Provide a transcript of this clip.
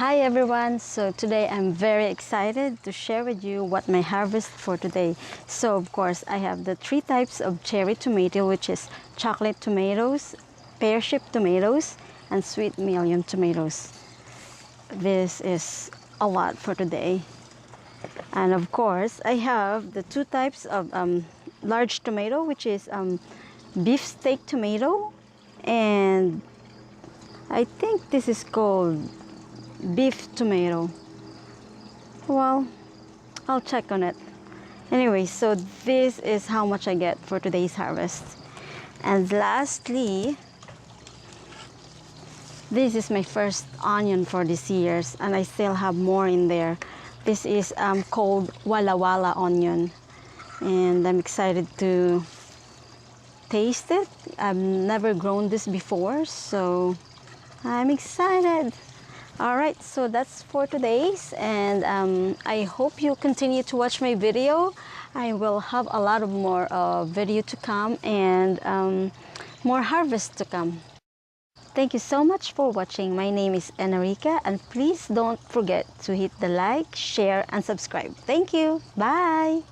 Hi everyone, so today I'm very excited to share with you what my harvest for today. So of course I have the three types of cherry tomato, which is chocolate tomatoes, pear-shaped tomatoes, and sweet million tomatoes. This is a lot for today. And of course I have the two types of large tomato, which is beefsteak tomato, and I think this is called beef tomato. Well, I'll check on it. Anyway, so this is how much I get for today's harvest. And lastly, this is my first onion for this year's, and I still have more in there. This is called Wala Wala onion, and I'm excited to taste it. I've never grown this before, so I'm excited. Alright, so that's for today's, and I hope you continue to watch my video. I will have a lot of more video to come, and more harvest to come. Thank you so much for watching. My name is Enrica, and please don't forget to hit the like, share, and subscribe. Thank you. Bye.